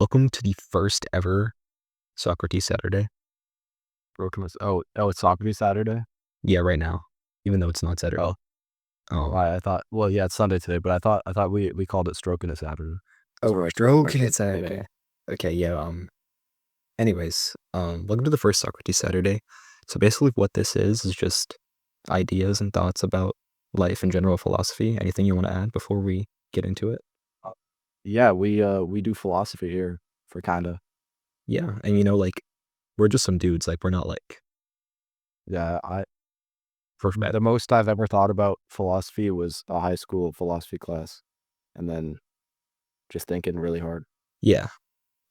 Welcome to the first ever Socrates Saturday. Broken was it's Socrates Saturday. Yeah, right now, even though it's not Saturday. Oh, Oh, I thought. Well, yeah, it's Sunday today, but I thought we called it Stroking a Saturday. okay, it's Saturday. Okay, yeah. Anyways, welcome to the first Socrates Saturday. So basically, what this is just ideas and thoughts about life and general philosophy. Anything you want to add before we get into it? Uh, yeah, we do philosophy here for kinda. Yeah, and like we're just some dudes. Like we're not like Yeah, first bad. the most I've ever thought about philosophy was a high school philosophy class, and then just thinking really hard. Yeah.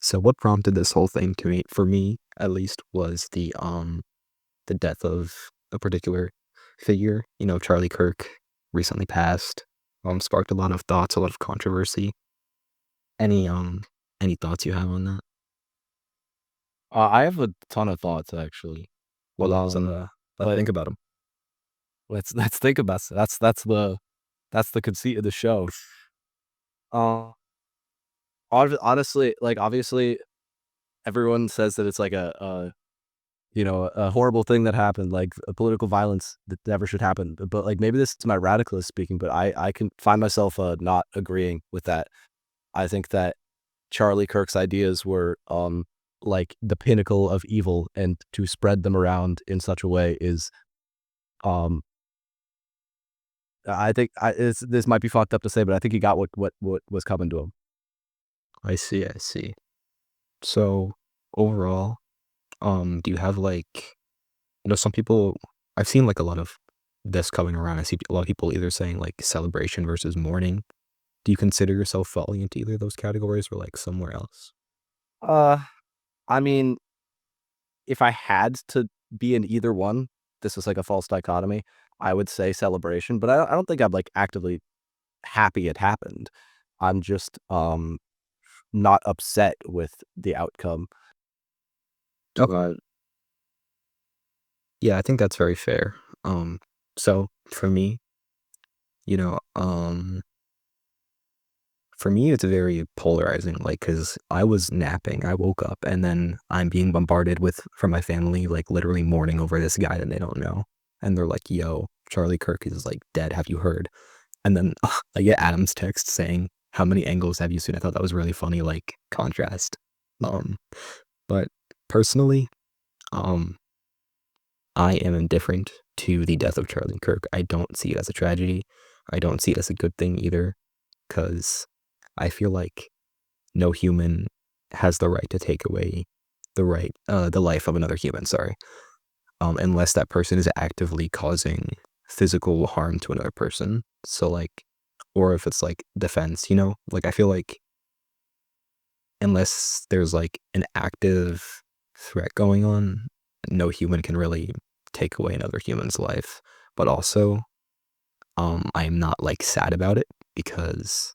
So what prompted this whole thing to me, for me at least, was the death of a particular figure. Charlie Kirk recently passed. Sparked a lot of thoughts, a lot of controversy. Any any thoughts you have on that? I have a ton of thoughts actually. Well, let's But think about them. let's think about it. That's the conceit of the show. Uh, honestly, like obviously everyone says that it's like a horrible thing that happened, like a political violence that never should happen. But like maybe this is my radicalist speaking, but I can find myself not agreeing with that. I think that Charlie Kirk's ideas were like the pinnacle of evil, and to spread them around in such a way is um I think this might be fucked up to say, but I think he got what was coming to him. I see, I see. So overall, do you have like some people, I've seen like a lot of this coming around. I see a lot of people either saying like celebration versus mourning. Do you consider yourself falling into either of those categories or like somewhere else? Uh, I mean, if I had to be in either one, this is like a false dichotomy. I would say celebration, but I don't think I'm like actively happy it happened. I'm just not upset with the outcome. Okay. Yeah, I think that's very fair. So for me, you know, um, for me, it's very polarizing. Like, cause I was napping, I woke up, and then I'm being bombarded with from my family, like literally mourning over this guy that they don't know, and they're like, "Yo, Charlie Kirk is like dead. Have you heard?" And then I get Adam's text saying, "How many angles have you seen?" I thought that was really funny, like contrast. Um, but personally, um, I am indifferent to the death of Charlie Kirk. I don't see it as a tragedy. I don't see it as a good thing either, because I feel like no human has the right to take away the life of another human. Sorry, unless that person is actively causing physical harm to another person. So like, or if it's like defense, like I feel like unless there's like an active threat going on, no human can really take away another human's life. But also, I'm not like sad about it because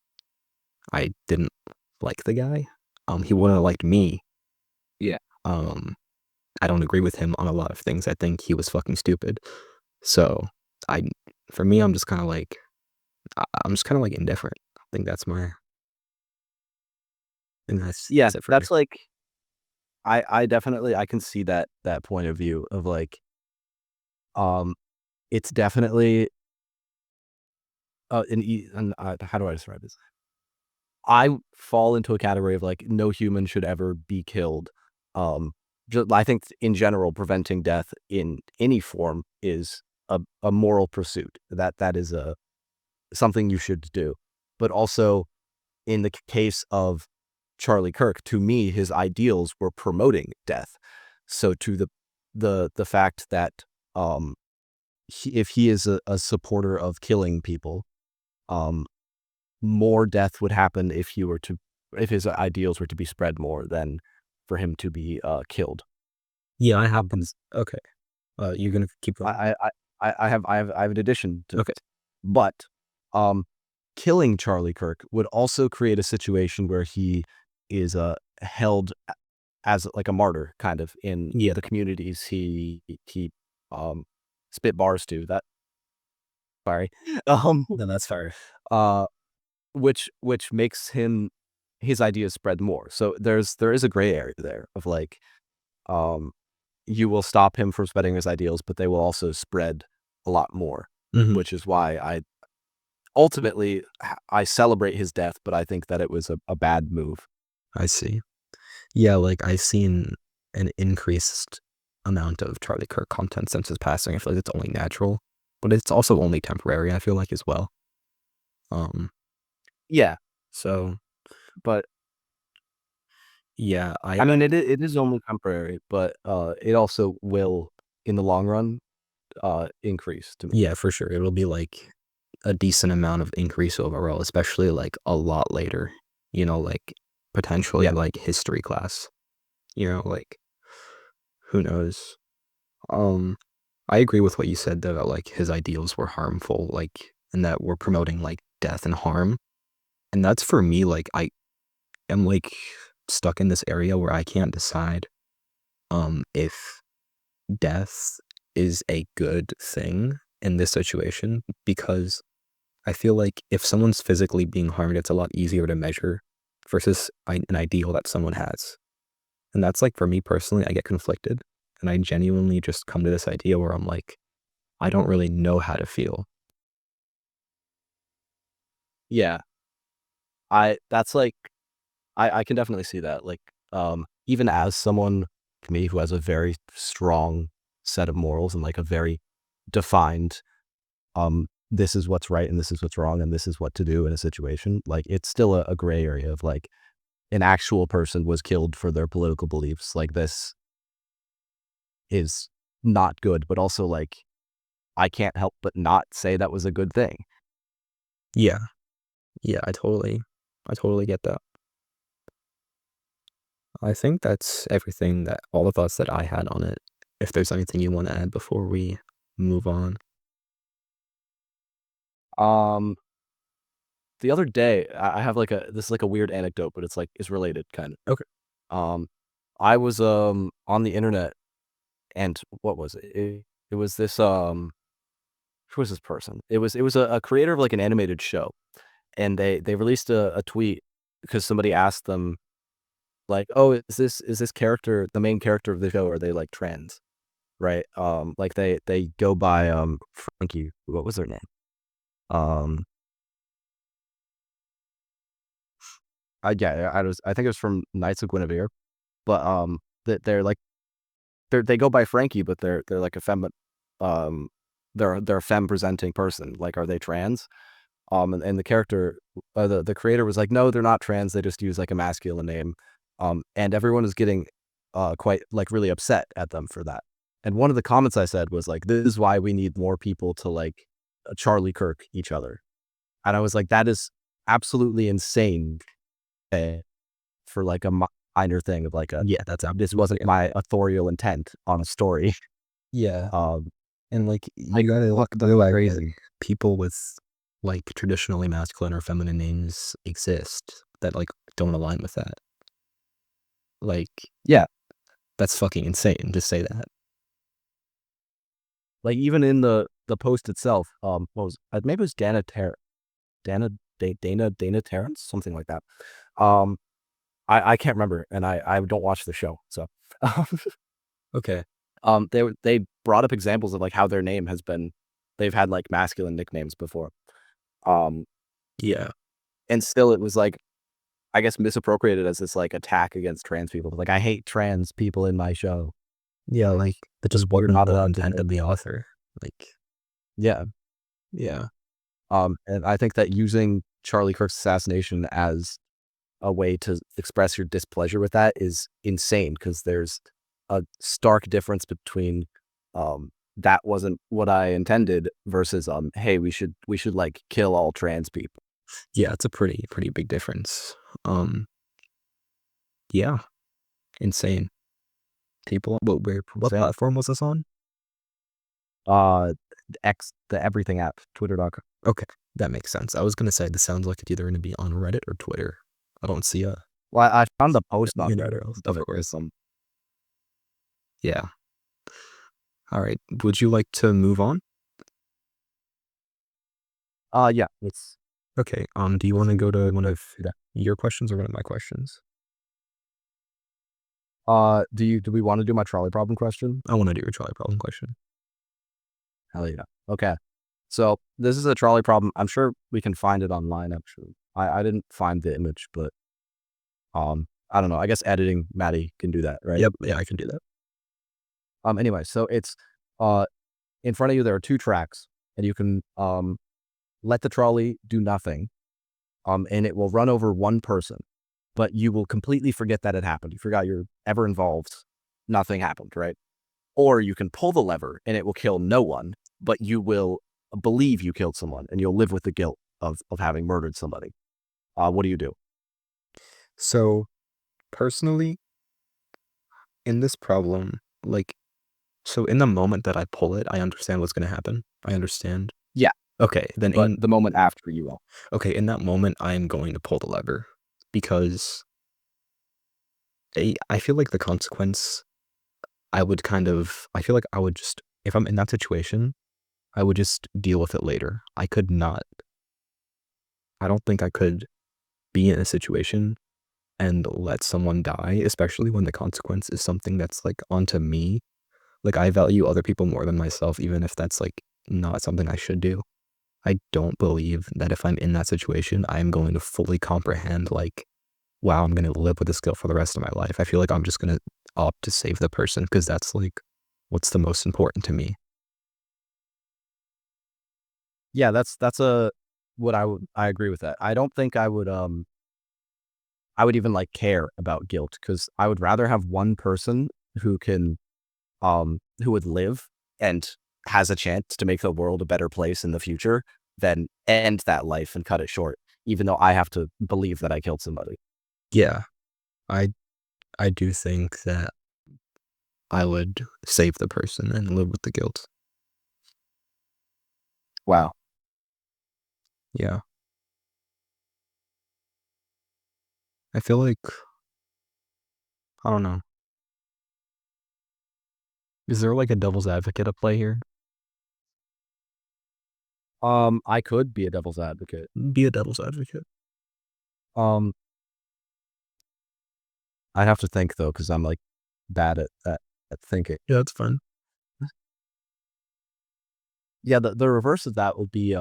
I didn't like the guy. He wouldn't have liked me. Yeah. Um, I don't agree with him on a lot of things. I think he was fucking stupid. So I, for me, I'm just kind of like, I'm just kind of like indifferent. I think that's my, and Yeah, that's it for me. that's like I definitely I can see that point of view of like um it's definitely how do I describe this? I fall into a category of like no human should ever be killed. Um, I think in general, preventing death in any form is a moral pursuit. That is a something you should do. But also in the case of Charlie Kirk, to me, his ideals were promoting death. So to the fact that if he is a supporter of killing people, um, more death would happen if his ideals were to be spread more than for him to be killed. Yeah, I have been. Okay. You're gonna keep going. I I I have an addition to Okay. this, but um, killing Charlie Kirk would also create a situation where he is held as like a martyr, kind of in Yeah. the communities he um spit bars to. That sorry, um, No, that's fair. uh, which makes him his ideas spread more. So there is a gray area there of like, um, you will stop him from spreading his ideals, but they will also spread a lot more, Mhm. which is why ultimately I celebrate his death, but I think that it was a bad move. I see. Yeah, like, I've seen an increased amount of Charlie Kirk content since his passing. I feel like it's only natural, but it's also only temporary, I feel like, as well. Um, Yeah, so, but yeah, I mean, it is only temporary, but it also will, in the long run, increase to me. yeah, for sure. It'll be, like, a decent amount of increase overall, especially, like, a lot later, like, potentially, Yeah. like, history class, like, who knows? Um, I agree with what you said, though, that, like, his ideals were harmful, like, and that we're promoting, like, death and harm, and that's for me, like, I am, like, stuck in this area where I can't decide, if death is a good thing in this situation, because I feel like if someone's physically being harmed, it's a lot easier to measure versus an ideal that someone has. And that's like, for me personally, I get conflicted, and I genuinely just come to this idea where I'm like, I don't really know how to feel. Yeah. That's like, I can definitely see that. Like, even as someone, like me, who has a very strong set of morals and like a very defined, this is what's right and this is what's wrong and this is what to do in a situation. Like, it's still a gray area of like an actual person was killed for their political beliefs. Like, this is not good, but also like I can't help but not say that was a good thing. Yeah. Yeah, I totally get that. I think that's everything that all the thoughts that I had on it. If there's anything you want to add before we move on. Um, the other day, I have like this is like a weird anecdote, but it's like it's related kind Okay. of. I was on the internet, and what was it? It was this who was this person? It was a creator of like an animated show, and they released a tweet because somebody asked them like, oh, is this character the main character of the show? Are they like trans? Right? Like they go by Frankie. What was their name? Um, I think it was from Knights of Guinevere, but that they're like they go by Frankie, but they're like a um, they're a femme presenting person. Like, are they trans? And the character, the creator was like, no, they're not trans. They just use like a masculine name. And everyone is getting quite like really upset at them for that. And one of the comments I said was like, this is why we need more people to like Charlie Kirk each other. And I was like, that is absolutely insane uh, for like a minor thing of like Yeah, that's this absolutely wasn't my authorial intent on a story. yeah. Um, And like like you gotta what look the way crazy. people with like traditionally masculine or feminine names exist that like don't align with that. Like Yeah, that's fucking insane. Just say that. like even in the post itself, what was maybe it was Dana Dana Terrence, something like that. Um, I can't remember, and I don't watch the show, so Okay. they brought up examples of like how their name has been, they've had like masculine nicknames before, um, Yeah. and still it was like I guess misappropriated as this like attack against trans people. Like, I hate trans people in my show. Yeah, like that just You're wasn't not the allowed to intent say of the that. author. Like, Yeah. yeah. And I think that using Charlie Kirk's assassination as a way to express your displeasure with that is insane because there's a stark difference between that wasn't what I intended versus hey, we should like kill all trans people. Yeah, it's a pretty big difference. Um, yeah, insane. People, what So platform was this on? the everything app, twitter.com. Okay, that makes sense. I was gonna say this sounds like it's either gonna be on Reddit or Twitter. I don't see Well, I found the post on anywhere Reddit, else. but Of it was course. Yeah. All right. Would you like to move on? yeah, it's Okay. Do you want to go to one of your questions or one of my questions? Do we want to do my trolley problem question? I want to do your trolley problem question. Hell yeah. Okay. So this is a trolley problem. I'm sure we can find it online, actually. I didn't find the image, but I don't know. I guess editing Maddie can do that, right? Yep. Yeah, I can do that. Anyway, so it's uh in front of you there are two tracks, and you can let the trolley do nothing. And it will run over one person, but you will completely forget that it happened. You forgot you're ever involved. Nothing happened, right? Or you can pull the lever and it will kill no one, but you will believe you killed someone and you'll live with the guilt of having murdered somebody. What do you do? So personally, in this problem, like, so in the moment that I pull it, I understand what's going to happen. I understand. Yeah, Okay, then but the moment after you will. okay, in that moment, I am going to pull the lever because I feel like the consequence, I feel like I would just, if I'm in that situation, I would just deal with it later. I don't think I could be in a situation and let someone die, especially when the consequence is something that's like onto me. Like, I value other people more than myself, even if that's like not something I should do. I don't believe that if I'm in that situation, I'm going to fully comprehend, like, wow, I'm going to live with this guilt for the rest of my life. I feel like I'm just going to opt to save the person because that's like what's the most important to me. Yeah, that's a what I agree with that. I don't think I would even like care about guilt because I would rather have one person who can who would live and has a chance to make the world a better place in the future than end that life and cut it short, even though I have to believe that I killed somebody. Yeah, I I do think that I would save the person and live with the guilt. Wow. Yeah. I feel like I don't know. Is there like a devil's advocate at play here? I could be a devil's advocate. Be a devil's advocate. Um, I'd have to think though, because I'm like bad at thinking. Yeah, that's fun. Yeah, the reverse of that would be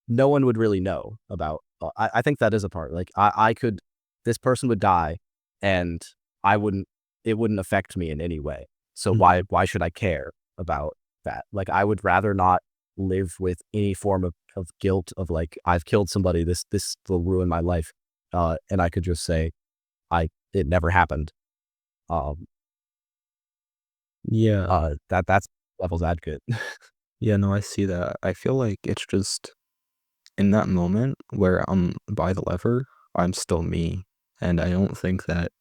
no one would really know about. I think that is a part. Like I could, this person would die, and I wouldn't. It wouldn't affect me in any way. So Mhm. why should I care about that? Like I would rather not live with any form of guilt of like I've killed somebody. This will ruin my life. And I could just say it never happened. Um, Yeah. that's devil's advocate. Yeah, no, I see that. I feel like it's just in that moment where I'm by the lever, I'm still me. And I don't think that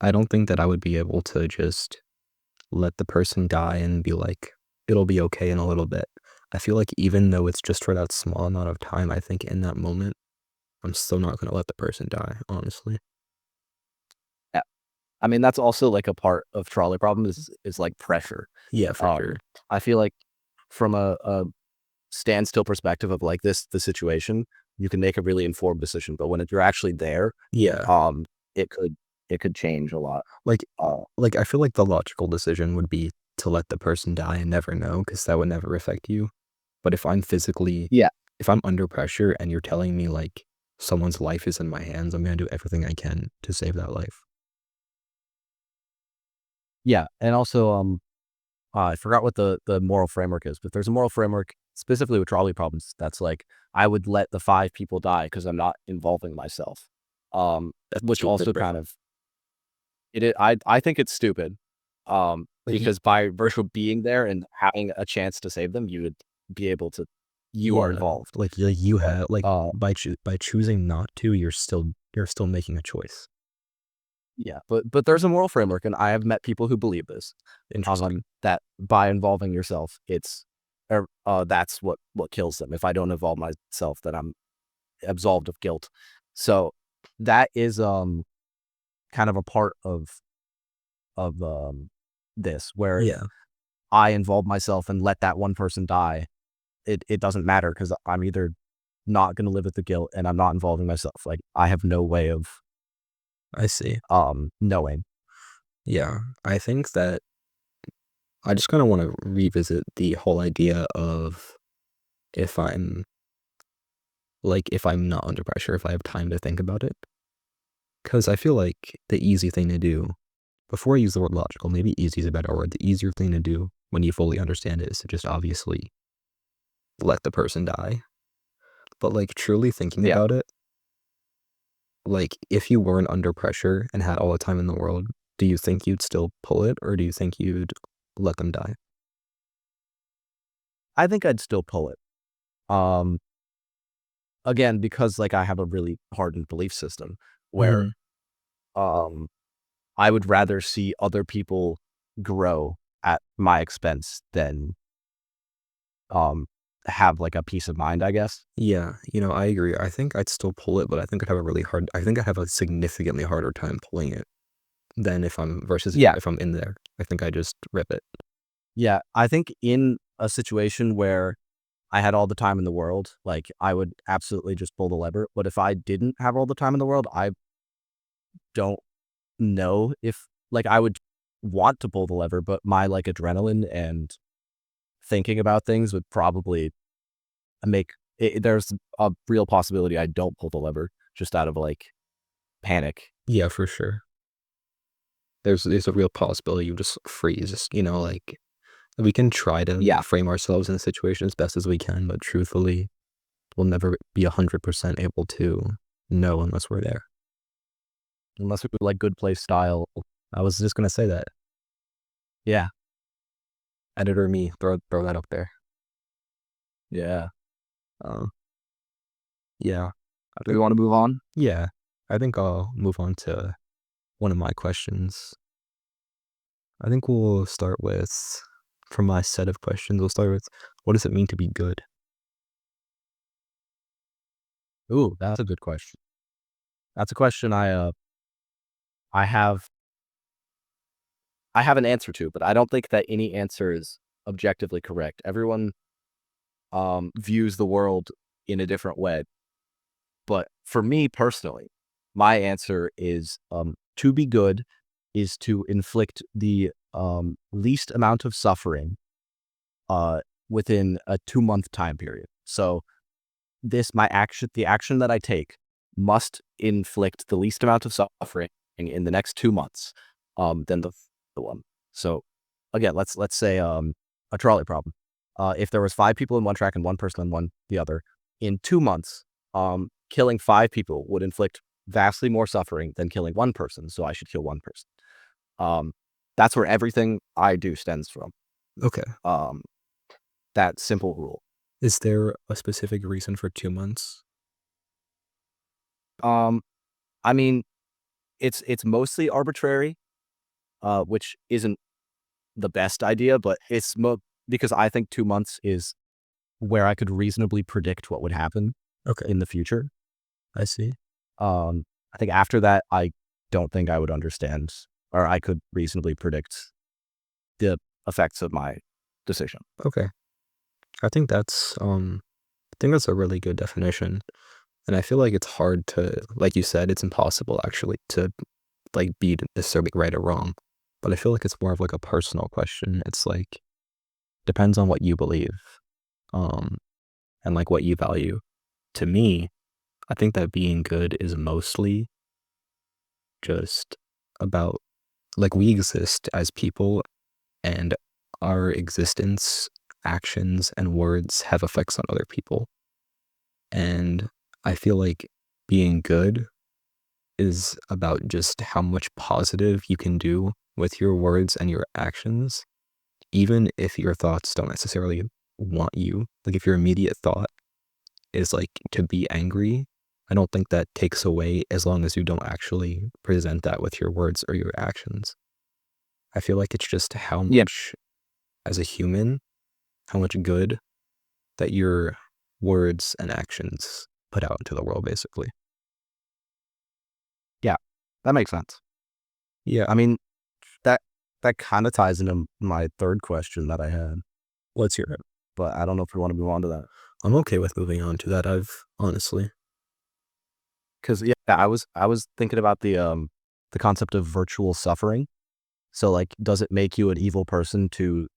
I would be able to just let the person die and be like, it'll be okay in a little bit. I feel like even though it's just for that small amount of time, I think in that moment, I'm still not gonna let the person die, honestly. I mean, that's also like a part of trolley problem is like pressure. Yeah, for Um, sure. I feel like from a standstill perspective of like the situation, you can make a really informed decision. But when you're actually there, Yeah. um, it could it could change a lot. Like Uh, I feel like the logical decision would be to let the person die and never know, because that would never affect you. But yeah, if I'm under pressure and you're telling me, like, someone's life is in my hands, I'm gonna do everything I can to save that life. yeah, and also I forgot what the moral framework is, but there's a moral framework specifically with trolley problems that's like I would let the five people die because I'm not involving myself. That's Which stupid, also bro. kind of I think it's stupid, Like, because by virtue of being there and having a chance to save them, you would be able to you are yeah, involved. like, you But, have like, by choosing not to, you're still making a choice. yeah, but there's a moral framework, and I have met people who believe this, Interesting. that by involving yourself, that's what kills them. If I don't involve myself, then I'm absolved of guilt. So that is, kind of a part of this, where Yeah. I involve myself and let that one person die. it doesn't matter because I'm either not going to live with the guilt and I'm not involving myself. Like I have no way of I see. knowing. Yeah, I think that I just kind of want to revisit the whole idea of if I'm if I'm not under pressure, if I have time to think about it. Because I feel like the easy thing to do, before I use the word logical, maybe easy is a better word. The easier thing to do when you fully understand it is to just obviously let the person die. But like truly thinking Yeah, about it, like if you weren't under pressure and had all the time in the world, do you think you'd still pull it or do you think you'd let them die? I think I'd still pull it. Um, again, because like I have a really hardened belief system where Hmm. um I would rather see other people grow at my expense than um have like a peace of mind, I guess. Yeah, I agree. I think I'd still pull it, but I think I'd have a significantly harder time pulling it than versus Yeah. if I'm in there. I think I just rip it. Yeah. I think in a situation where I had all the time in the world, like I would absolutely just pull the lever. But if I didn't have all the time in the world, I don't know if like I would want to pull the lever, but my like adrenaline and thinking about things would probably make it, there's a real possibility I don't pull the lever just out of like panic. Yeah, for sure. There's a real possibility you just freeze, we can try to Yeah. frame ourselves in the situation as best as we can, but truthfully, we'll never be 100% able to know unless we're there. Unless we like good play style. I was just gonna say that. Yeah. Editor me, throw that up there. Yeah. Um, yeah. I Do we think want to move on? yeah. I think I'll move on to one of my questions. I think we'll start with from my set of questions, we'll start with what does it mean to be good? Ooh, that's a good question. That's a question I have I have an answer to, but I don't think that any answer is objectively correct. Everyone views the world in a different way. But for me personally, my answer is to be good is to inflict the least amount of suffering uh, within a 2 month time period. So the action that I take must inflict the least amount of suffering in the next 2 months than the one. So again, let's say a trolley problem. If there was 5 people in one track and one person in the other, in 2 months, killing 5 people would inflict vastly more suffering than killing one person. So I should kill one person. Um, that's where everything I do stems from. Okay. Um, that simple rule. Is there a specific reason for 2 months? Um, I mean, it's mostly arbitrary, which isn't the best idea, but because I think 2 months is where I could reasonably predict what would happen Okay, in the future. I see. I think after that, I don't think I would understand, or I could reasonably predict the effects of my decision. Okay. I think that's a really good definition. And I feel like it's hard to, like you said, it's impossible actually to be necessarily right or wrong. But I feel like it's more of like a personal question. It's like depends on what you believe, um, and like what you value. To me, I think that being good is mostly just about like we exist as people and our existence, actions, and words have effects on other people. And I feel like being good is about just how much positive you can do with your words and your actions, even if your thoughts don't necessarily want you. Like if your immediate thought is like to be angry, I don't think that takes away as long as you don't actually present that with your words or your actions. I feel like it's just how Yeah, much, as a human, how much good that your words and actions put out into the world, basically. yeah, that makes sense. Yeah. I mean, that that kind of ties into my third question that I had. Let's hear it. but I don't know if we want to move on to that. I'm okay with moving on to that. I've honestly. Because yeah, I was thinking about the concept of virtual suffering. So like, does it make you an evil person to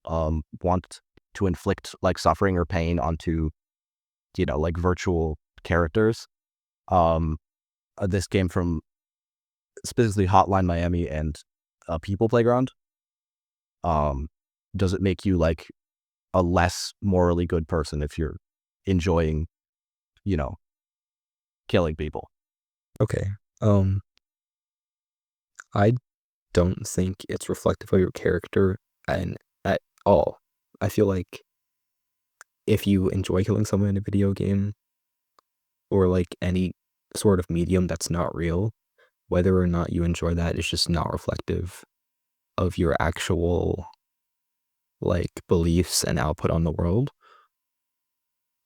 want to inflict like suffering or pain onto, like virtual characters? This came from specifically Hotline Miami and People Playground. Does it make you like a less morally good person if you're enjoying, you know, killing people? Okay. I don't think it's reflective of your character and at all. I feel like if you enjoy killing someone in a video game or like any sort of medium that's not real, whether or not you enjoy that is just not reflective of your actual like beliefs and output on the world.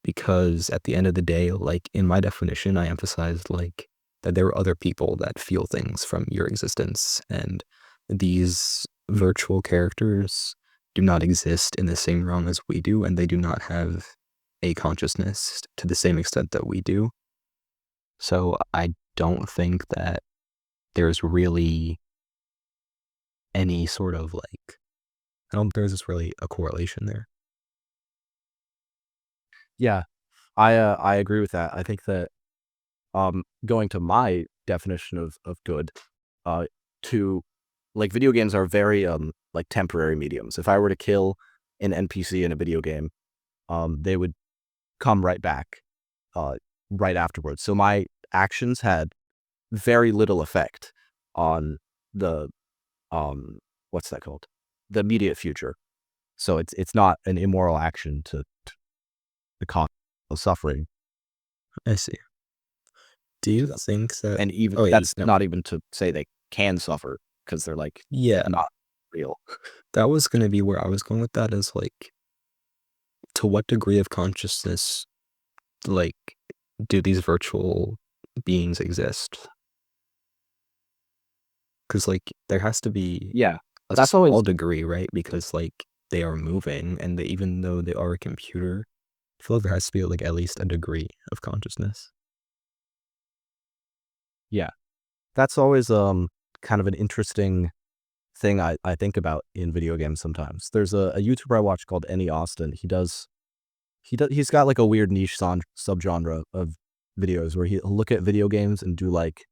Because at the end of the day, like in my definition, I emphasized like that there are other people that feel things from your existence, and these virtual characters do not exist in the same realm as we do, and they do not have a consciousness to the same extent that we do. So I don't think that there's really any sort of like, I don't think there's just really a correlation there. Yeah, I agree with that. I think that going to my definition of good, uh, to like video games are very like temporary mediums. If I were to kill an NPC in a video game, they would come right back, uh, right afterwards. So my actions had very little effect on the what's that called? The immediate future. So it's not an immoral action to the cause of suffering. I see. Do you think that? And even Oh yeah, that's no, not even to say they can suffer because they're like yeah. not real. That was gonna be where I was going with that is like, to what degree of consciousness, like, do these virtual beings exist? Because like, there has to be Yeah, a that's small always degree, right? Because like, they are moving, and they, even though they are a computer, I feel like there has to be like at least a degree of consciousness. yeah. That's always kind of an interesting thing I think about in video games sometimes. There's a YouTuber I watch called Any Austin. He's got like a weird niche subgenre of videos where he'll look at video games and do like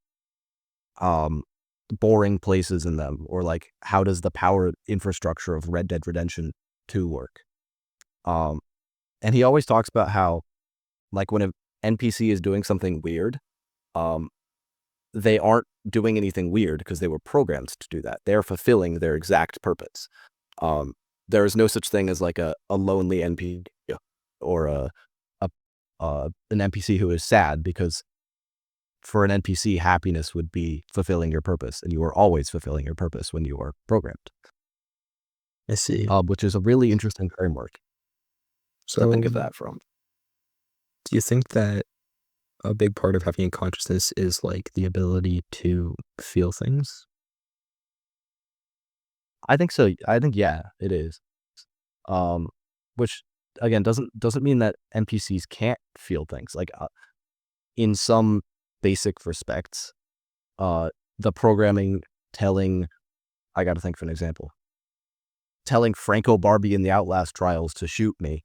um boring places in them, or like how does the power infrastructure of Red Dead Redemption 2 work? Um and he always talks about how like when an NPC is doing something weird, um they aren't doing anything weird because they were programmed to do that. They're fulfilling their exact purpose. Um, there is no such thing as like a lonely NPC or a an NPC who is sad, because for an NPC, happiness would be fulfilling your purpose, and you are always fulfilling your purpose when you are programmed. I see. Which is a really interesting framework to So, think of that from. do you think that a big part of having a consciousness is like the ability to feel things? I think so. I think yeah, it is. Um, which again doesn't mean that NPCs can't feel things. Like in some basic respects, the programming telling, I got to think of an example, telling Franco Barbie in the Outlast trials to shoot me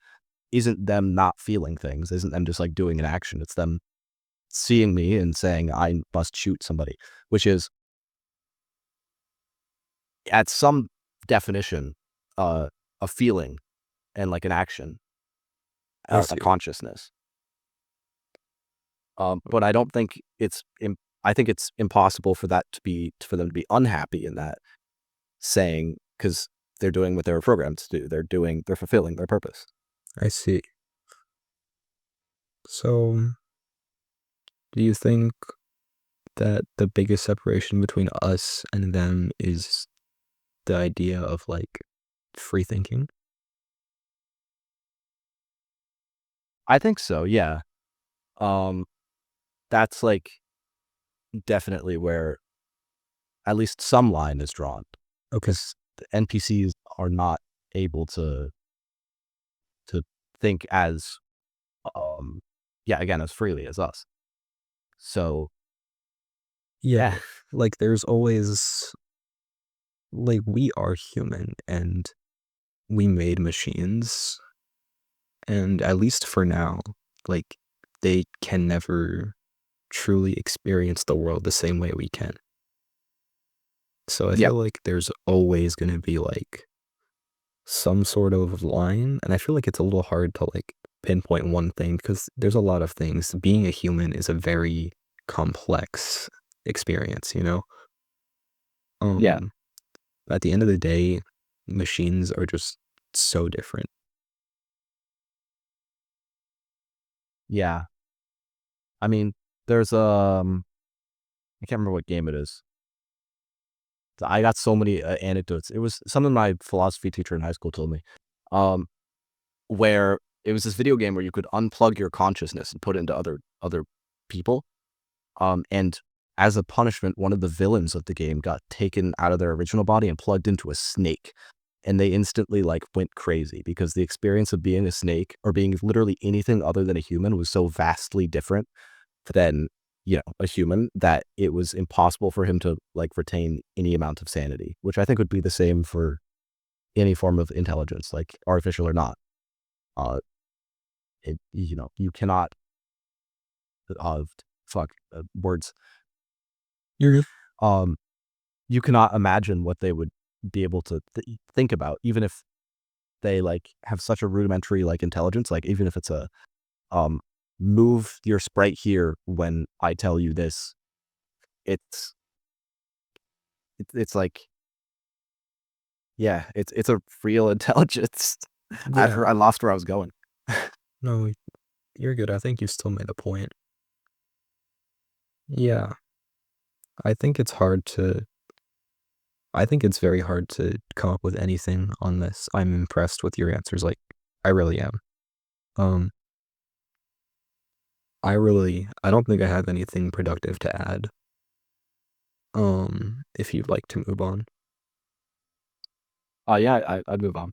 isn't them not feeling things, isn't them just like doing an action. It's them seeing me and saying, I must shoot somebody, which is at some definition, uh, a feeling and like an action, I a see. consciousness. But I don't think I think it's impossible for for them to be unhappy in that saying, because they're doing what they were programmed to do. They're fulfilling their purpose. I see. So, do you think that the biggest separation between us and them is the idea of like free thinking? I think so. Yeah. Um, that's like definitely where at least some line is drawn, Okay. because the NPCs are not able to think as, yeah, again, as freely as us. So, Yeah, yeah, like there's always like we are human and we made machines and at least for now, like they can never truly experience the world the same way we can. So I yeah, feel like there's always going to be like some sort of line, and I feel like it's a little hard to like pinpoint one thing because there's a lot of things. Being a human is a very complex experience, you know? yeah, Um, at the end of the day, machines are just so different. yeah. I mean, there's, I can't remember what game it is. I got so many anecdotes. It was something my philosophy teacher in high school told me, um, where it was this video game where you could unplug your consciousness and put it into other people. And as a punishment, one of the villains of the game got taken out of their original body and plugged into a snake. And they instantly like went crazy because the experience of being a snake or being literally anything other than a human was so vastly different than, a human that it was impossible for him to like retain any amount of sanity, which I think would be the same for any form of intelligence, like artificial or not. Uh, you cannot, uh, fuck, words. You're good. Um, you cannot imagine what they would be able to think about, even if they like have such a rudimentary like intelligence. Like even if it's a um, move your sprite here when I tell you this, it's it's like, yeah, it's a real intelligence. Yeah, I lost where I was going. no, you're good. I think you still made a point. Yeah, I think it's hard to I think it's very hard to come up with anything on this. I'm impressed with your answers, like, I really am. Um, I don't think I have anything productive to add. If you'd like to move on. Yeah, I'd move on.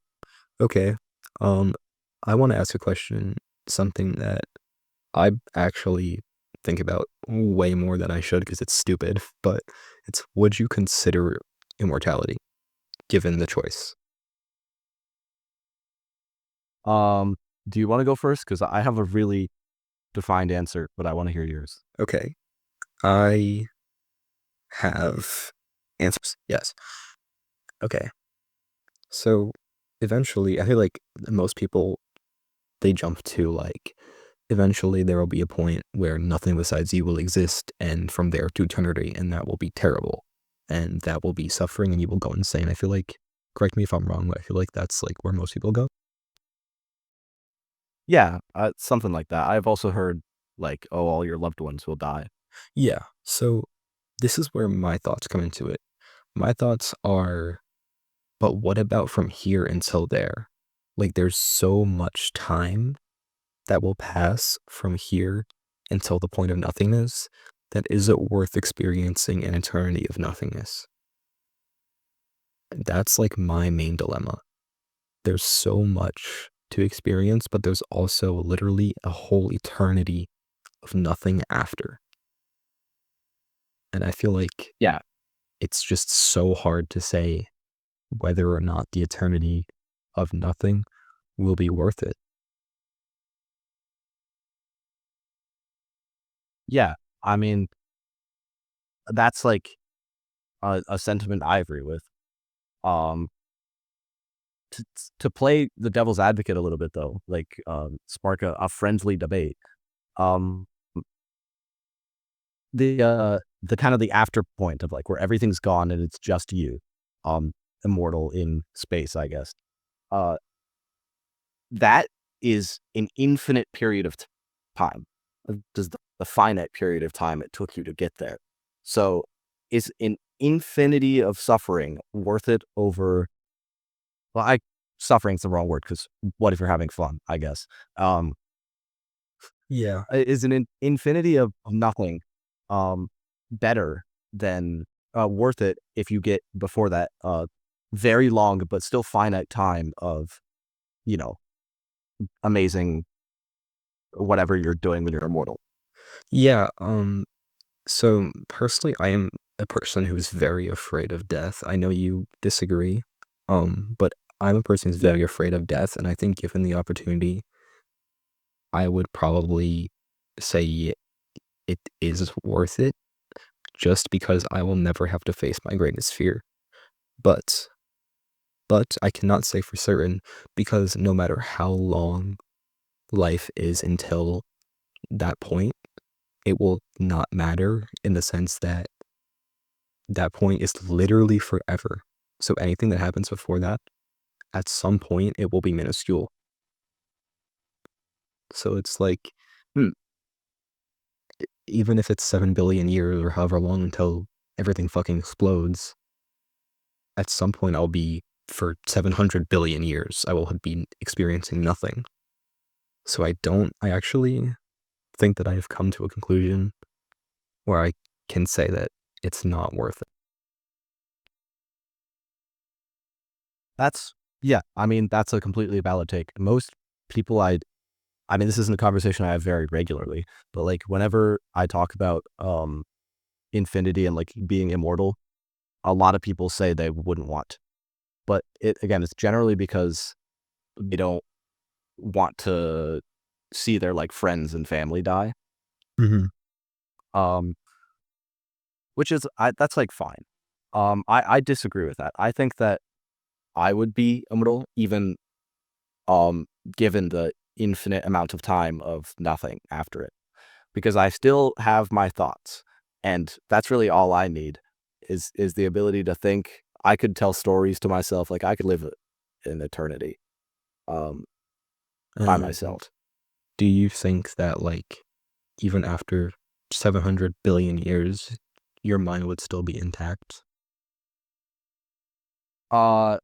Okay. Um, I wanna ask a question, something that I actually think about way more than I should because it's stupid, but it's would you consider immortality given the choice? Um, do you want to go first? Because I have a really defined answer, but I want to hear yours. Okay. I have answers. Yes. Okay. So eventually, I feel like most people they jump to like eventually there will be a point where nothing besides you will exist, and from there to eternity, and that will be terrible, and that will be suffering, and you will go insane. I feel like, correct me if I'm wrong, but I feel like that's like where most people go. Yeah, something like that. I've also heard like, oh, all your loved ones will die. Yeah. So this is where my thoughts come into it. My thoughts are, but what about from here until there? Like, there's so much time that will pass from here until the point of nothingness, that is it worth experiencing an eternity of nothingness? That's like my main dilemma. There's so much to experience, but there's also literally a whole eternity of nothing after. And I feel like Yeah, it's just so hard to say whether or not the eternity of nothing will be worth it. yeah. I mean, that's like a sentiment I agree with. Um, to to play the devil's advocate a little bit though, like spark a friendly debate. Um, the kind of the after point of like where everything's gone and it's just you, um, immortal in space, I guess. Uh, that is an infinite period of time. Does the finite period of time it took you to get there. So, is an infinity of suffering worth it over? Well, I suffering's the wrong word because what if you're having fun? I guess. Um, Yeah. is an infinity of nothing, um, better than worth it if you get before that very long but still finite time of you know amazing whatever you're doing when you're immortal. Yeah, so personally, I am a person who is very afraid of death. I know you disagree, but I'm a person who's very afraid of death, and I think given the opportunity, I would probably say it is worth it just because I will never have to face my greatest fear. But I cannot say for certain because no matter how long life is until that point, it will not matter in the sense that that point is literally forever. So anything that happens before that, at some point, it will be minuscule. So it's like, Hmm. even if it's 7 billion years or however long until everything fucking explodes, at some point I'll be, for 700 billion years, I will be experiencing nothing. So I actually think that I have come to a conclusion where I can say that it's not worth it. That's yeah. I mean, that's a completely valid take. Most people I mean, this isn't a conversation I have very regularly, but like whenever I talk about infinity and like being immortal, a lot of people say they wouldn't want. But it again, it's generally because they don't want to see their like friends and family die. Mhm. Um, which is that's like fine. I disagree with that. I think that I would be immortal even um given the infinite amount of time of nothing after it. Because I still have my thoughts. And that's really all I need is the ability to think. I could tell stories to myself, like I could live an eternity um, by And myself. do you think that, like, even after 700 billion years, your mind would still be intact? Uh,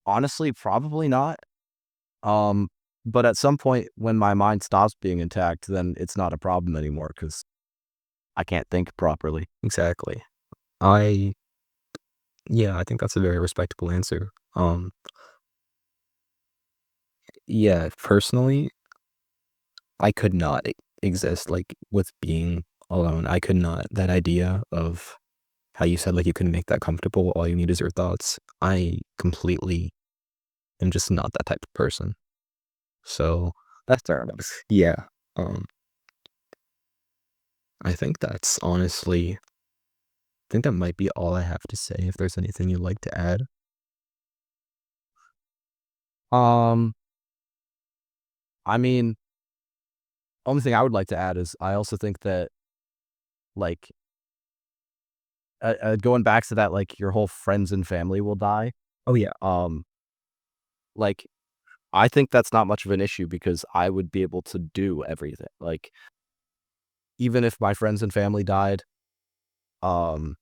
honestly, probably not. Um, but at some point when my mind stops being intact, then it's not a problem anymore because I can't think properly. Exactly. I Yeah, I think that's a very respectable answer. Yeah, personally, I could not exist, like, with being alone. I could not. That idea of how you said, like, you can make that comfortable, all you need is your thoughts. I completely am just not that type of person. So, That's fair enough. yeah, I think that's honestly I think that might be all I have to say. If there's anything you'd like to add. Um, I mean, only thing I would like to add is I also think that like going back to that, like your whole friends and family will die. Oh, yeah. Um, like I think that's not much of an issue because I would be able to do everything. Like even if my friends and family died, um,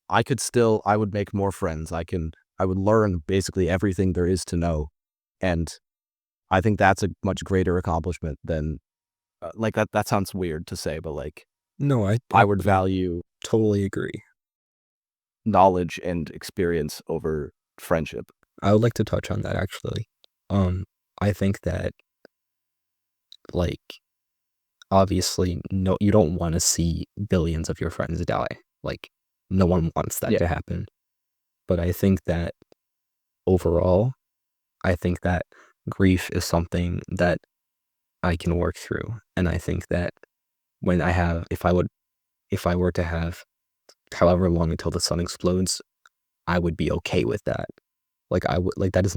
I would make more friends. I would learn basically everything there is to know, and I think that's a much greater accomplishment than like that. That sounds weird to say, but like No, I would value totally agree. knowledge and experience over friendship. I would like to touch on that actually. Um, I think that, like, obviously, no, you don't want to see billions of your friends die. Like, no one wants that Yeah, to happen. But I think that overall, I think that grief is something that I can work through. And I think that if I were to have however long until the sun explodes, I would be okay with that. Like, I would, like, that's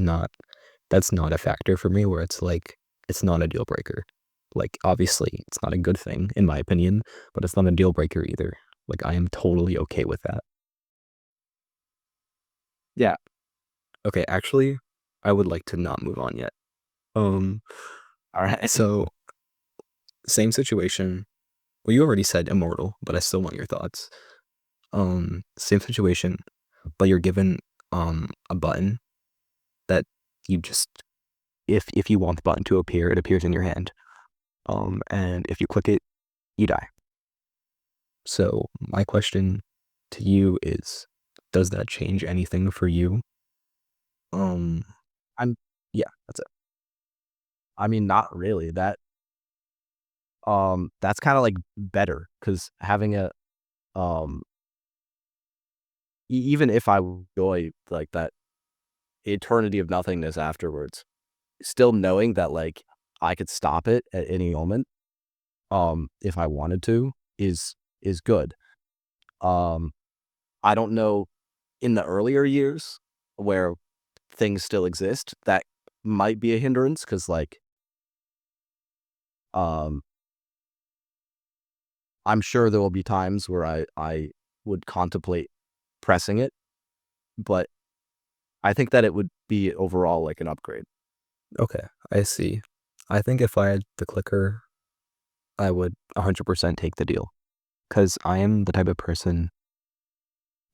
not a factor for me where it's like, it's not a deal breaker. Like, obviously, it's not a good thing, in my opinion, but it's not a deal breaker either. Like, I am totally okay with that. yeah. Okay, actually, I would like to not move on yet. Um, All right. so same situation. Well, you already said immortal, but I still want your thoughts. Same situation, but you're given a button that you just if you want the button to appear, it appears in your hand. And if you click it, you die. So my question to you is, does that change anything for you? Um, I'm yeah, that's it. I mean, not really. That's kind of like better because having um, even if I enjoy like that eternity of nothingness afterwards, still knowing that like I could stop it at any moment, if I wanted to, is good. Um, I don't know in the earlier years where things still exist, that might be a hindrance because like, um, I'm sure there will be times where I would contemplate pressing it, but I think that it would be overall like an upgrade. Okay, I see. I think if I had the clicker, I would 100% take the deal because I am the type of person,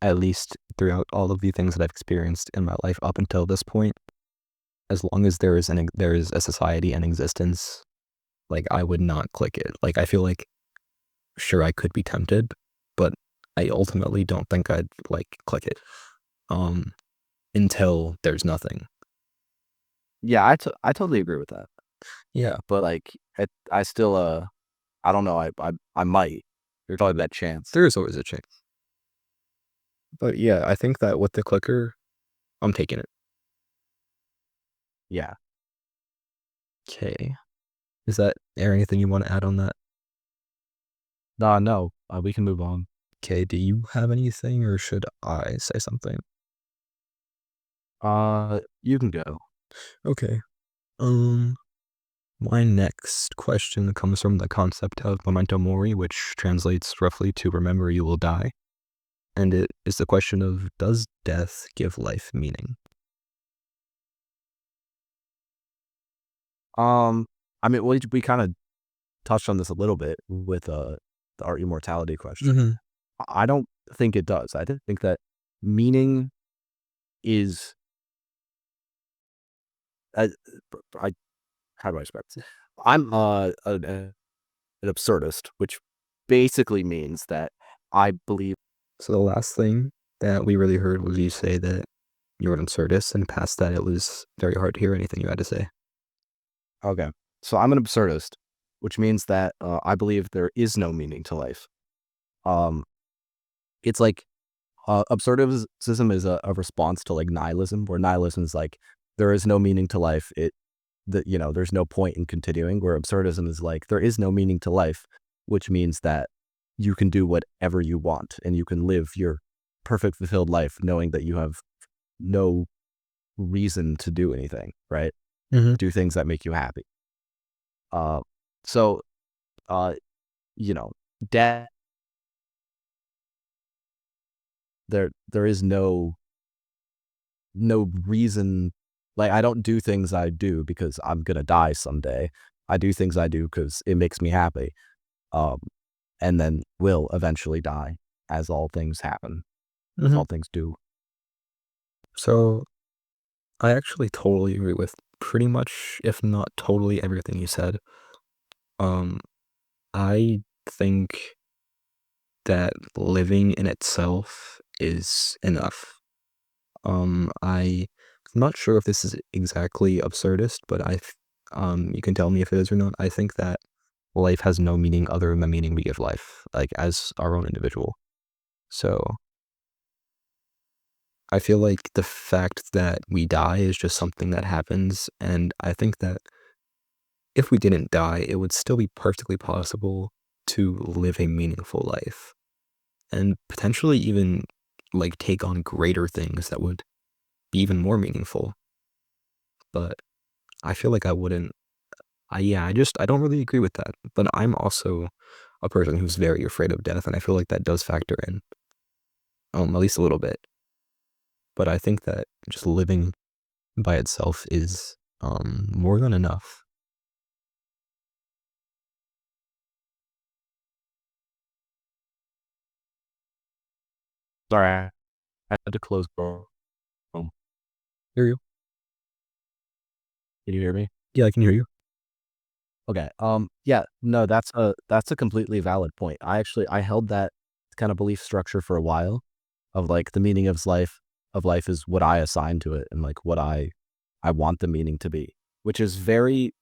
at least throughout all of the things that I've experienced in my life up until this point, as long as there is a society and existence, like I would not click it. Like I feel like sure I could be tempted, but I ultimately don't think I'd like click it. Um, until there's nothing. Yeah, I totally agree with that. Yeah, But like, I still I don't know. I might. There's always that chance. there is always a chance. But yeah, I think that with the clicker, I'm taking it. Yeah. Okay. Is there anything you want to add on that? No. We can move on. Okay, do you have anything or should I say something? You can go. Okay. Um, my next question comes from the concept of Memento Mori, which translates roughly to remember you will die. And it is the question of does death give life meaning? Um, I mean, we kind of touched on this a little bit with our immortality question. Mm-hmm. I don't think it does. I think that meaning is uh, I how do I describe this? I'm an absurdist, which basically means that I believe. So the last thing that we really heard was you say that you're an absurdist, and past that it was very hard to hear anything you had to say. Okay, so I'm an absurdist, which means that I believe there is no meaning to life. Um, it's like absurdism is a response to like nihilism, where nihilism is like there is no meaning to life. There's no point in continuing. Where absurdism is like there is no meaning to life, which means that you can do whatever you want and you can live your perfect fulfilled life, knowing that you have no reason to do anything. Right? Mm-hmm. Do things that make you happy. Uh, so uh, you know, death. There is no reason. Like I don't do things I do because I'm gonna die someday. I do things I do because it makes me happy. Um, and then will eventually die, as all things happen, as Mm-hmm. all things do. So I actually totally agree with pretty much, if not totally, everything you said. Um, I think that living in itself is enough. I'm not sure if this is exactly absurdist, but you can tell me if it is or not. I think that life has no meaning other than the meaning we give life, like as our own individual. So I feel like the fact that we die is just something that happens, and I think that if we didn't die, it would still be perfectly possible to live a meaningful life and potentially even like take on greater things that would be even more meaningful. But I feel like I wouldn't. I don't really agree with that. But I'm also a person who's very afraid of death, and I feel like that does factor in, at least a little bit. But I think that just living by itself is more than enough. Sorry, I had to close. Chrome. Can Hear you? you hear me? Yeah, I can hear you. Okay. Yeah. No, that's a completely valid point. I held that kind of belief structure for a while, of like the meaning of life is what I assign to it and like what I want the meaning to be, which is very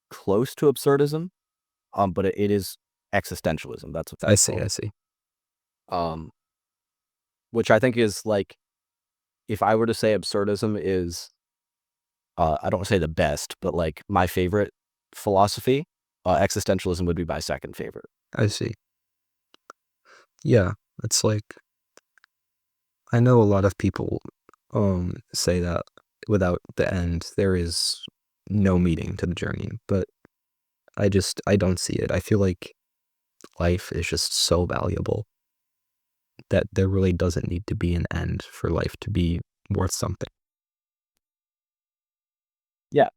close to absurdism, but it is existentialism. That's what I it's see. called. I see. Which I think is like, if I were to say absurdism is, I don't want to say the best, but like my favorite philosophy, existentialism would be my second favorite. I see. Yeah, it's like I know a lot of people say that without the end there is no meaning to the journey, but I don't see it. I feel like life is just so valuable that there really doesn't need to be an end for life to be worth something. Yeah,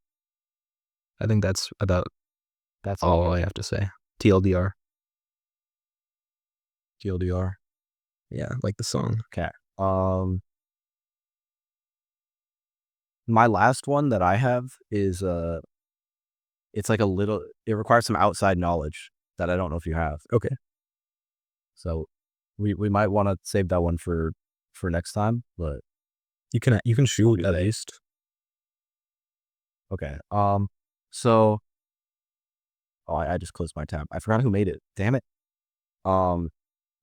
I think that's about that's it. all I have to say. TLDR. TLDR. Yeah, like the song. Okay. My last one that I have is it's like it requires some outside knowledge that I don't know if you have. Okay. So we might want to save that one for next time, but You can shoot at least. okay. So I just closed my tab. I forgot who made it. Damn it. Um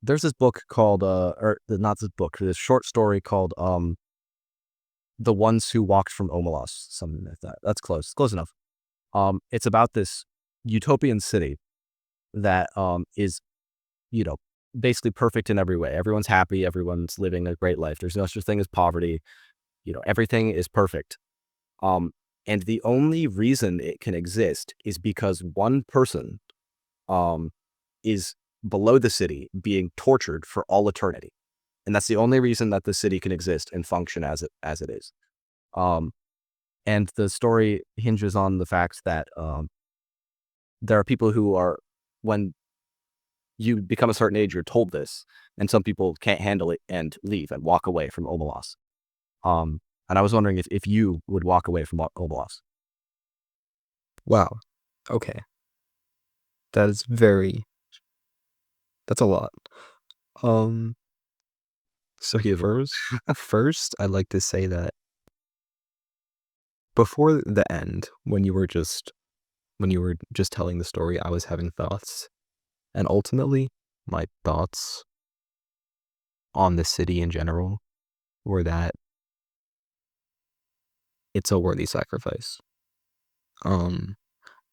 there's this book called or not this book, this short story called The Ones Who Walked from Omelas, something like that. That's close. Close enough. It's about this utopian city that is, you know, basically perfect in every way. Everyone's happy, everyone's living a great life. There's no such thing as poverty. Everything is perfect. Um, and the only reason it can exist is because one person um is below the city being tortured for all eternity. And that's the only reason that the city can exist and function as it is. Um, and the story hinges on the fact that there are people who are, when you become a certain age, you're told this, and some people can't handle it and leave and walk away from Omelas. And I was wondering if you would walk away from Omelas. Wow. Okay. That is that's a lot. Um so first I'd like to say that before the end, when you were just telling the story, I was having thoughts. And ultimately, my thoughts on the city in general were that it's a worthy sacrifice. Um,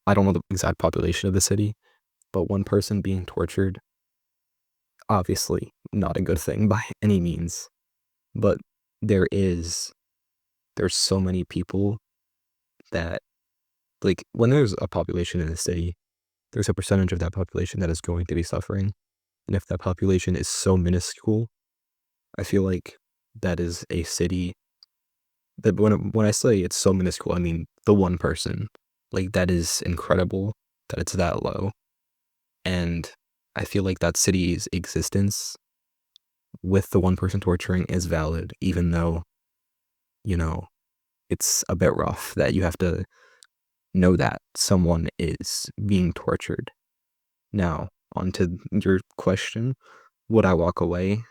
I don't know the exact population of the city, but one person being tortured, obviously not a good thing by any means. But there is, there's so many people that, like, when there's a population in a city, there's a percentage of that population that is going to be suffering. And if that population is so minuscule, I feel like that is a city that when I say it's so minuscule, I mean the one person. Like that is incredible that it's that low. And I feel like that city's existence with the one person torturing is valid, even though, you know, it's a bit rough that you have to know that someone is being tortured. Now, on to your question, would I walk away?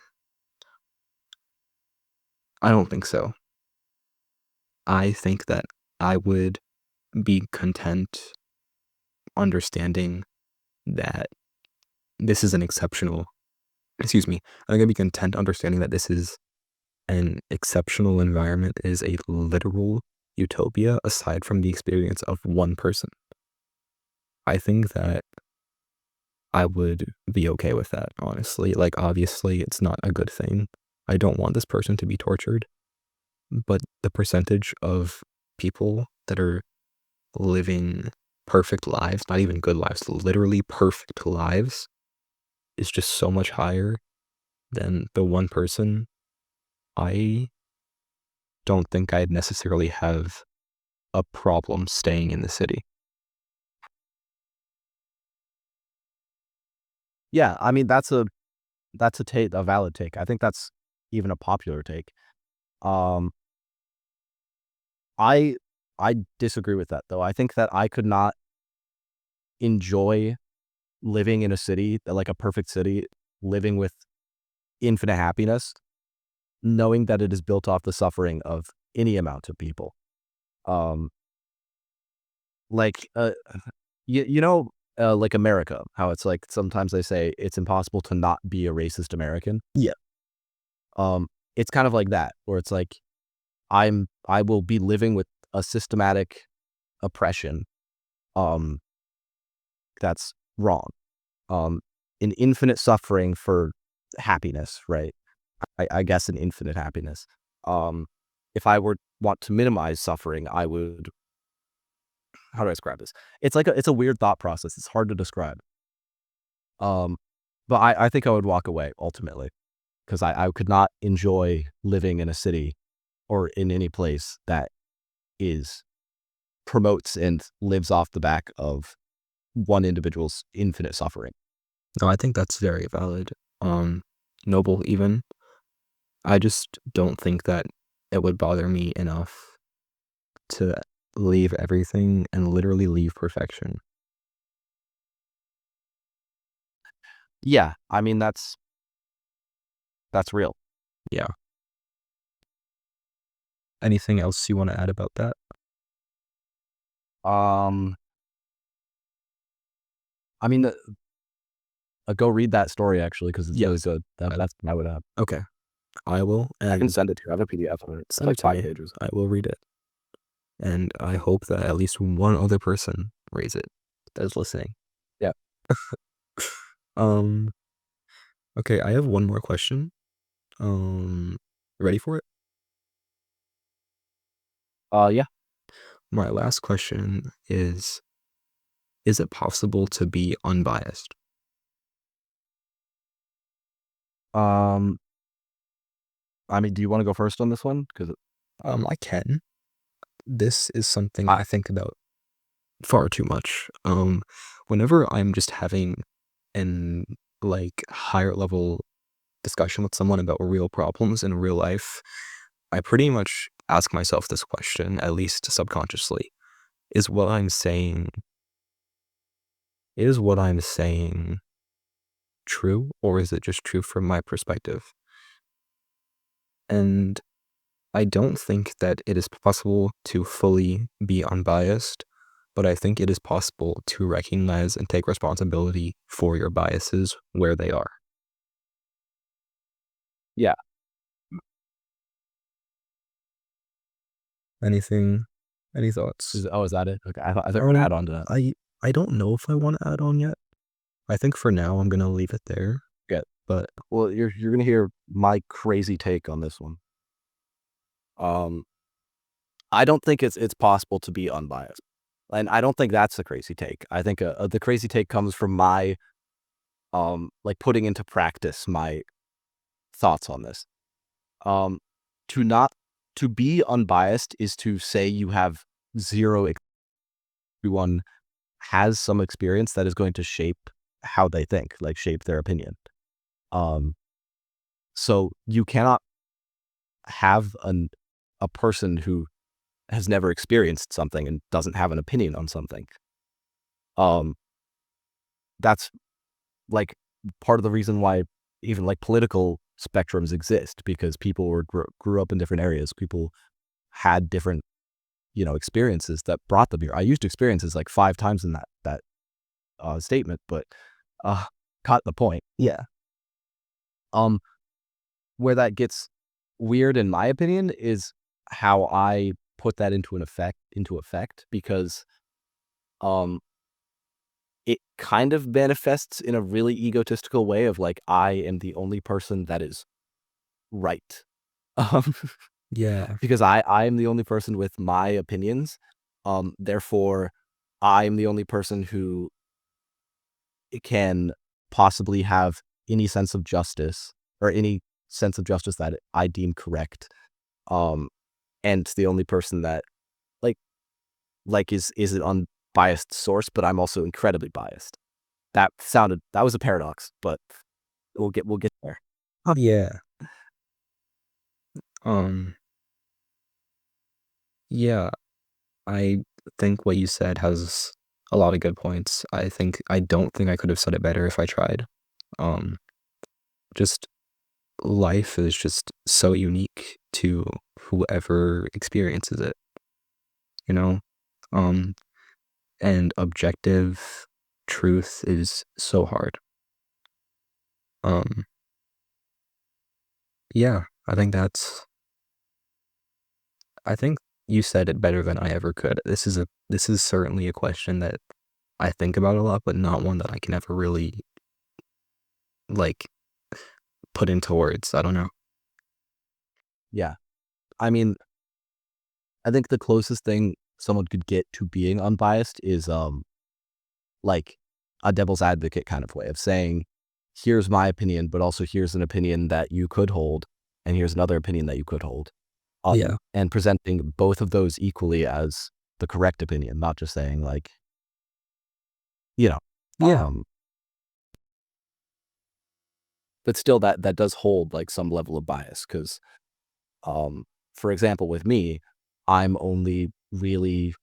I don't think so. I think that I would be content understanding that this is an exceptional, excuse me, I'm gonna be content understanding that this is an exceptional environment, is a literal utopia aside from the experience of one person. I think that I would be okay with that, honestly. Like, obviously, it's not a good thing. I don't want this person to be tortured, but the percentage of people that are living perfect lives, not even good lives, literally perfect lives, is just so much higher than the one person. I don't think I'd necessarily have a problem staying in the city. Yeah, I mean a valid take. I think that's even a popular take. Um, I I disagree with that though. I think that I could not enjoy living in a city, like a perfect city, living with infinite happiness, knowing that it is built off the suffering of any amount of people. Um, like, you know, like America, how it's like sometimes they say it's impossible to not be a racist American. Yeah. It's kind of like that, where it's like I will be living with a systematic oppression, um, that's wrong. Um, an infinite suffering for happiness, right? I guess an infinite happiness. Um, if I were want to minimize suffering, I would. How do I describe this? It's a weird thought process. It's hard to describe. Um, but I think I would walk away ultimately because I could not enjoy living in a city or in any place that is promotes and lives off the back of one individual's infinite suffering. No, I think that's very valid. Noble even. I just don't think that it would bother me enough to leave everything and literally leave perfection. Yeah, I mean that's real. Yeah. Anything else you want to add about that? Um, I mean, go read that story actually because it's really Yes. good. I, That's what I would have. okay. I will, I can and send it to you. I have a PDF of it. It's send it like to 5 pages. I will read it. And I hope that at least one other person reads it that is listening. Yeah. Um, okay, I have one more question. Ready for it? Yeah. My last question is it possible to be unbiased? Um, I mean, do you want to go first on this one? Because I can. This is something I I think about far too much. Whenever I'm just having an like higher level discussion with someone about real problems in real life, I pretty much ask myself this question, at least subconsciously. Is what I'm saying is what I'm saying true, or is it just true from my perspective? And I don't think that it is possible to fully be unbiased, but I think it is possible to recognize and take responsibility for your biases where they are. yeah. Anything, any thoughts? Is that it? Okay. I thought you would Um, add on to that. I I don't know if I want to add on yet. I think for now I'm gonna leave it there. Yeah. But Well, you're gonna hear my crazy take on this one. Um, I don't think it's possible to be unbiased, and I don't think that's the crazy take. I think the crazy take comes from my like putting into practice my thoughts on this. Um, to not to be unbiased is to say you have zero. Everyone has some experience that is going to shape how they think, like shape their opinion. Um, so you cannot have a person who has never experienced something and doesn't have an opinion on something. Um, that's like part of the reason why even like political spectrums exist because people grew up in different areas. People had different, experiences that brought them here. I used experiences like 5 times in that statement, but uh, caught the point. yeah, Um, where that gets weird, in my opinion, is how I put that into effect because um it kind of manifests in a really egotistical way of like I am the only person that is right. Um, yeah, because I am the only person with my opinions. Therefore I am the only person who can possibly have any sense of justice or any sense of justice that I deem correct. Um, and the only person that like is an unbiased source, but I'm also incredibly biased. That was a paradox, but we'll get there. yeah. Um, yeah. I think what you said has a lot of good points. I don't think I could have said it better if I tried. Um, just life is just so unique to whoever experiences it, you know? Um, and objective truth is so hard. Um, yeah, I think you said it better than I ever could. This is certainly a question that I think about a lot, but not one that I can ever really, like, put into words. I don't know. Yeah. I mean, I think the closest thing someone could get to being unbiased is like a devil's advocate kind of way of saying, here's my opinion, but also here's an opinion that you could hold, and here's another opinion that you could hold. Yeah. And presenting both of those equally as the correct opinion, not just saying like, you know, Yeah. but still that does hold like some level of bias because, for example, with me, I'm only really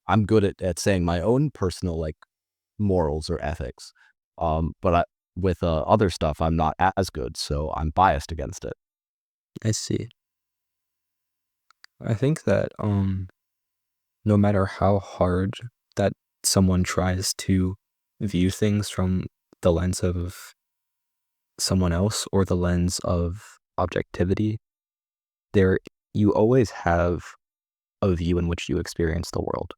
I'm good at saying my own personal like morals or ethics, but with other stuff, I'm not as good, so I'm biased against it. I see. I think that no matter how hard that someone tries to view things from the lens of someone else or the lens of objectivity, there you always have a view in which you experience the world.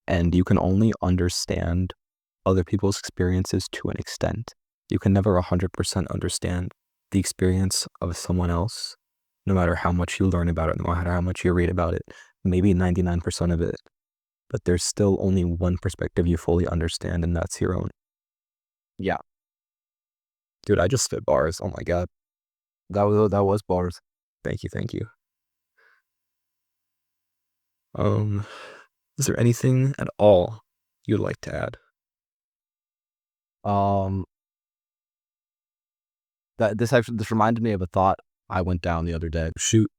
And you can only understand other people's experiences to an extent. You can never 100% understand the experience of someone else, no matter how much you learn about it, no matter how much you read about it, maybe 99% of it. But there's still only one perspective you fully understand, and that's your own. Yeah, Dude, I just spit bars. Oh my God. that was bars. Thank you. Thank you. Um, is there anything at all you'd like to add? Um, this reminded me of a thought I went down the other day. Shoot.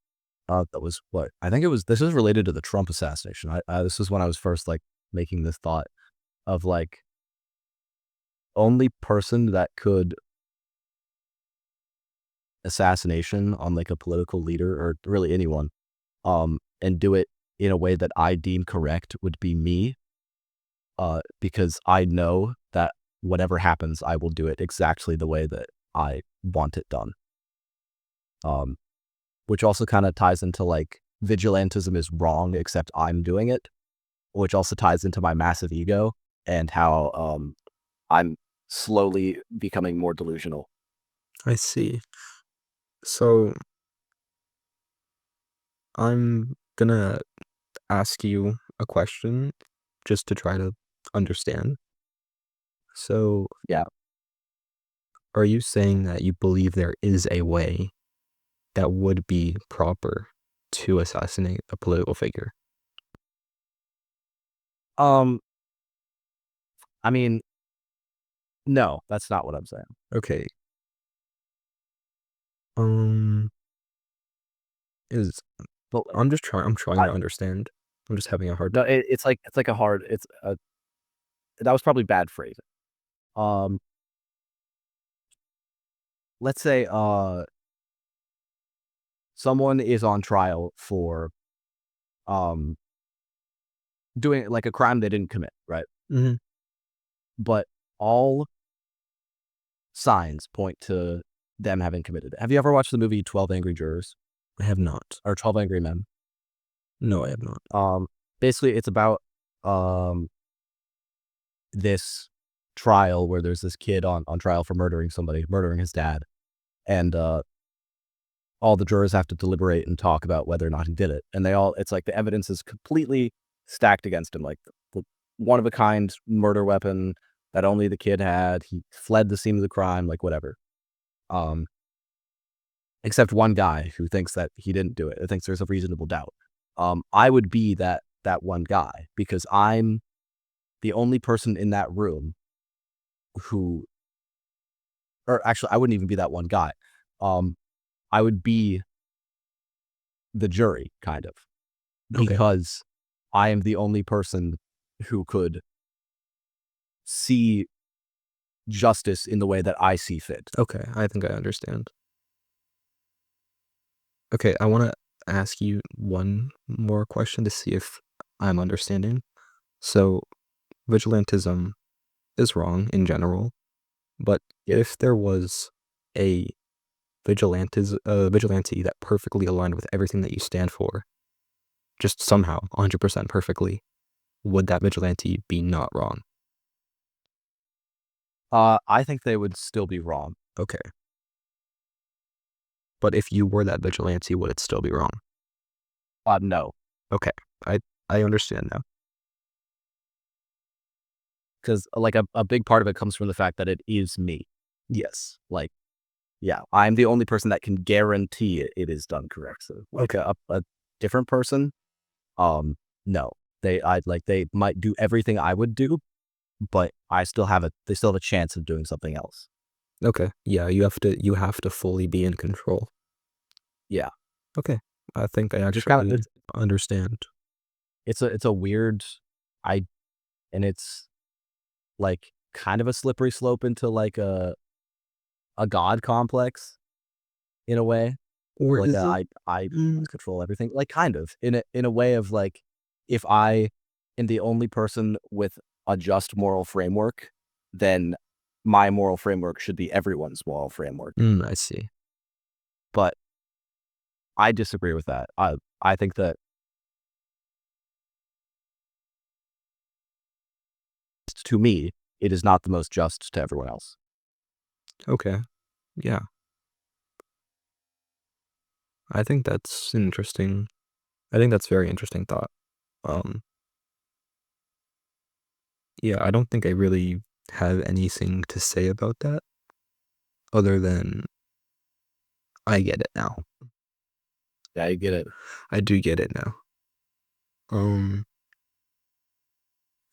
That was what I think it was. This is related to the Trump assassination. This was when I was first like making this thought of like only person that could assassination on like a political leader or really anyone, and do it in a way that I deem correct would be me, because I know that whatever happens, I will do it exactly the way that I want it done. Um, which also kind of ties into like vigilantism is wrong, except I'm doing it, which also ties into my massive ego and how I'm slowly becoming more delusional. I see. So I'm gonna ask you a question just to try to understand. So, Yeah. are you saying that you believe there is a way that would be proper to assassinate a political figure? Um, I mean, no, that's not what I'm saying. Okay. Um, is But I'm trying I, to understand. I'm just having a hard no, time. it's like a hard. It's a that was probably bad phrasing. Um, let's say someone is on trial for um doing like a crime they didn't commit, right? Mhm. But all signs point to them having committed it. Have you ever watched the movie 12 Angry Jurors I have not. or 12 Angry Men? No, I have not. Um, basically, it's about um this trial where there's this kid on trial for murdering somebody, murdering his dad, and all the jurors have to deliberate and talk about whether or not he did it. And it's like the evidence is completely stacked against him, like the one of a kind murder weapon that only the kid had. He fled the scene of the crime, like whatever. Um, except one guy who thinks that he didn't do it. Who thinks there's a reasonable doubt. I would be that one guy because I'm the only person in that room who, or actually, I wouldn't even be that one guy. Um, I would be the jury, kind of, Okay. because I am the only person who could see justice in the way that I see fit. Okay, I think I understand. Okay, I wanna ask you one more question to see if I'm understanding. So, vigilantism is wrong in general, but if there was a vigilante that perfectly aligned with everything that you stand for, just somehow 100% perfectly, would that vigilante be not wrong? I think they would still be wrong. Okay. But if you were that vigilante, would it still be wrong? No, Okay. I understand now. because like a big part of it comes from the fact that it is me. Yes. Like, yeah, I'm the only person that can guarantee it is done correct. So like Okay. a different person, no, they might do everything I would do, but they still have a chance of doing something else. Okay. Yeah, you have to fully be in control. Yeah, Okay. I think I just kind actually of understand. it's a weird, I and it's like kind of a slippery slope into like a god complex in a way. Or Like is it? I Mm, control everything. Like kind of in a way of like if I am the only person with a just moral framework, then my moral framework should be everyone's moral framework. I see. But I disagree with that. I think that to me, it is not the most just to everyone else. Okay. Yeah. I think that's interesting. I think that's very interesting thought. Um, yeah, I don't think I really have anything to say about that other than I get it now. Yeah, I get it. I do get it now. Um,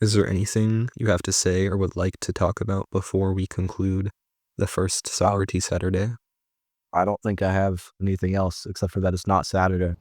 is there anything you have to say or would like to talk about before we conclude the first Socrates Saturday? I don't think I have anything else except for that it's not Saturday.